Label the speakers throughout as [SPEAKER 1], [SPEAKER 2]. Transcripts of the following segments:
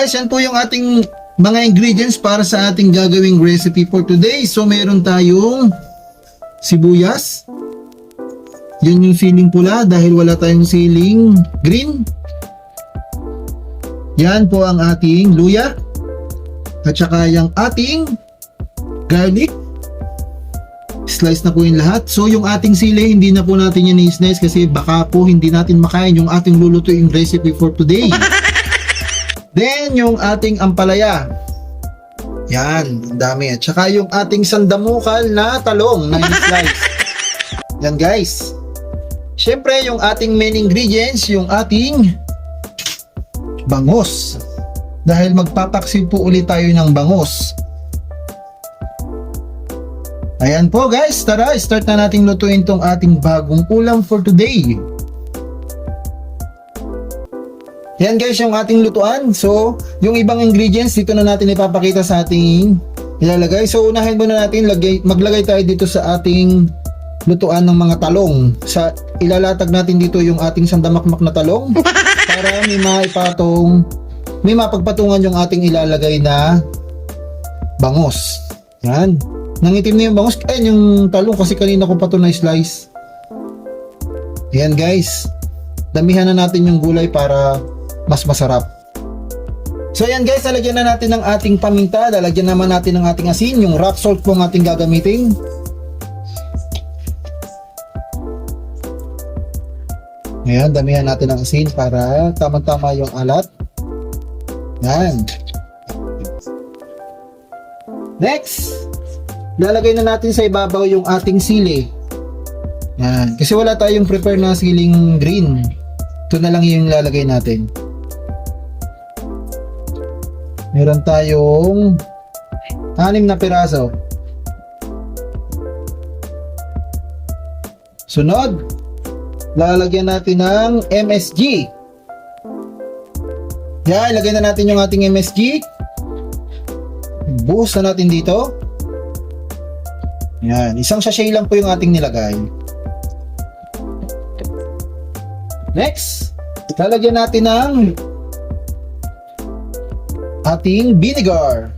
[SPEAKER 1] guys, yan po yung ating mga ingredients para sa ating gagawing recipe for today. So meron tayong sibuyas. Yun yung siling pula dahil wala tayong siling green. Yan po ang ating luya. At saka yung ating garlic. Slice na po yung lahat. So yung ating sili, hindi na po natin yan i-slice kasi baka po hindi natin makain yung ating lulutuing recipe for today. Then yung ating ampalaya. Yan, ang dami. At saka yung ating sandamukal na talong na i-slice. Yan guys. Siyempre yung ating main ingredients, yung ating bangos. Dahil magpapaksiw po ulit tayo ng bangos. Ayan po guys, tara, start na nating lutuin tong ating bagong ulam for today. Yan guys, yung ating lutuan. So, yung ibang ingredients, dito na natin ipapakita sa ating ilalagay. So, unahin muna natin, maglagay tayo dito sa ating lutuan ng mga talong. Ilalatag natin dito yung ating sandamakmak na talong para may mapagpatungan yung ating ilalagay na bangos. Yan. Nangitim na yung bangos. Ayan yung talong kasi kanina ko pa ito na-slice. Ayan guys. Damihan na natin yung gulay para mas masarap. So ayan guys, lalagyan na natin ng ating paminta. Lalagyan naman natin ng ating asin. Yung rock salt po ang ating gagamitin. Ayan, damihan natin ng asin para tamang-tama yung alat. Ayan. Next, lalagay na natin sa ibabaw yung ating sili. Yan. Kasi wala tayong prepare na siling green. Ito na lang yung lalagay natin. Meron tayong 6 na piraso. Sunod, lalagyan natin ng MSG. Yan, ilagay na natin yung ating MSG. Buhos na natin dito. Yan, isang sachet lang po yung ating nilagay. Next, lalagyan natin ng ating vinegar.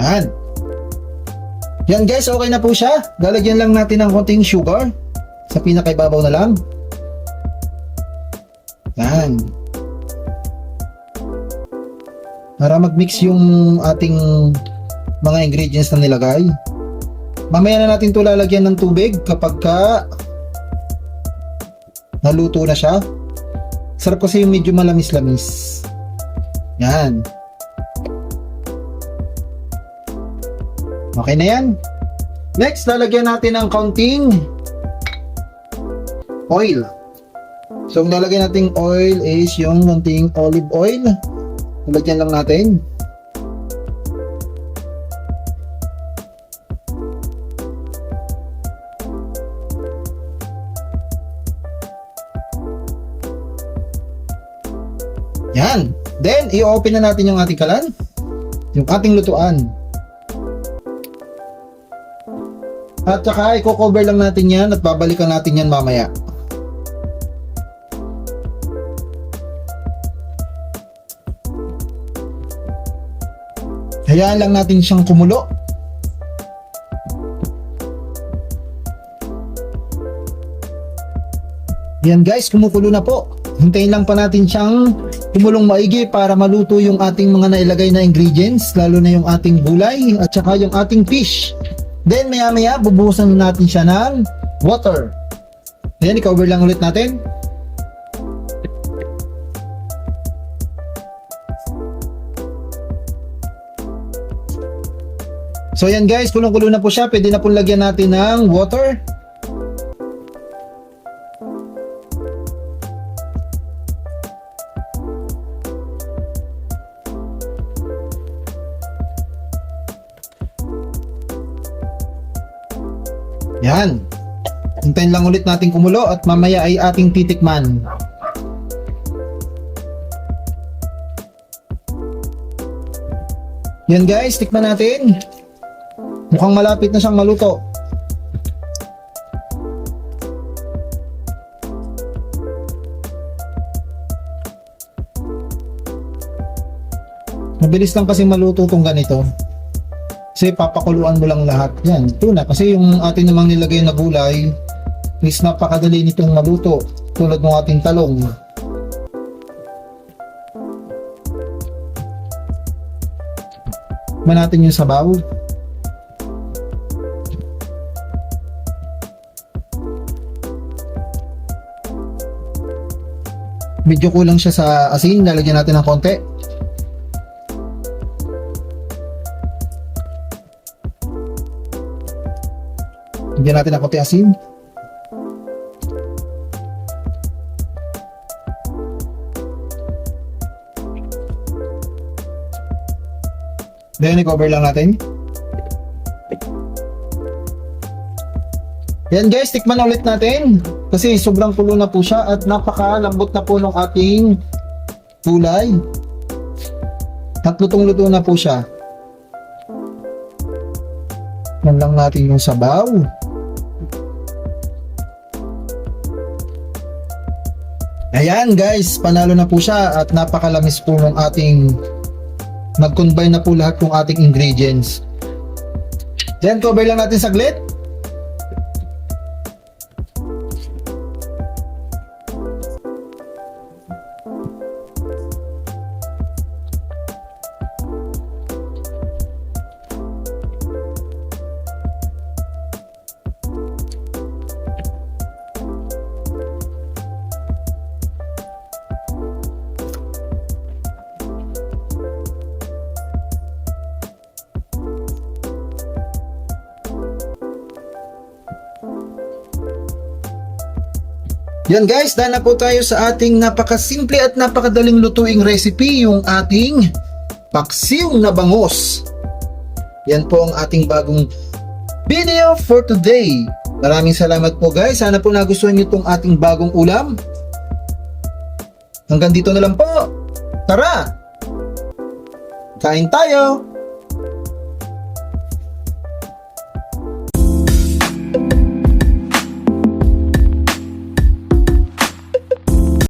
[SPEAKER 1] Yan. Yan guys, okay na po siya. Lalagyan lang natin ng konting sugar. Sa pinakaibabaw na lang. Yan. Para mag-mix yung ating mga ingredients na nilagay. Mamaya na natin ito lalagyan ng tubig kapag naluto na siya. Sarap kasi yung medyo malamis-lamis. Yan. Okay na yan. Next, lalagyan natin ng kaunting oil. So, ang lalagyan nating oil is yung kaunting olive oil. Lalagyan lang natin. Yan. Then, i-open na natin yung ating kalan. Yung ating lutuan. At saka i-cover lang natin yan at babalikan natin yan mamaya. Hayaan lang natin siyang kumulo. Yan guys, kumukulo na po. Hintayin lang pa natin siyang kumulong maigi para maluto yung ating mga nailagay na ingredients, lalo na yung ating gulay at saka yung ating fish. Then maya bubuhusan natin siya ng water. Ayan, i-cover lang ulit natin. So yan guys, kulong-kulo na po siya. Pwede na po lagyan natin ng water. Yan. Hintayin lang ulit natin kumulo at mamaya ay ating titikman. Yan guys, tikman natin. Mukhang malapit na siyang maluto. Mabilis lang kasi maluto tong ganito. Kasi papakuluan mo lang lahat. Yan, ito na. Kasi yung atin namang nilagay na gulay is napakadali nitong maluto. Tulad ng ating talong. Tikman natin yung sabaw. Medyo kulang siya sa asin. Lalagyan natin ng konti. Lagyan natin ng konti asin. Then, i-cover lang natin. Yan guys, tikman na ulit natin. Kasi sobrang kulo na po siya at napakalambot na po ng ating gulay. At lutong-luto na po siya. Yan lang natin yung sabaw. Ayan guys, panalo na po siya at napakalamis po ng ating nag-combine na po lahat ng ating ingredients. Then cover lang natin saglit. Yan guys, dahil na po tayo sa ating napakasimple at napakadaling lutuing recipe, yung ating paksiw na bangos. Yan po ang ating bagong video for today. Maraming salamat po guys, sana po nagustuhan nyo itong ating bagong ulam. Hanggang dito na lang po. Tara! Kain tayo!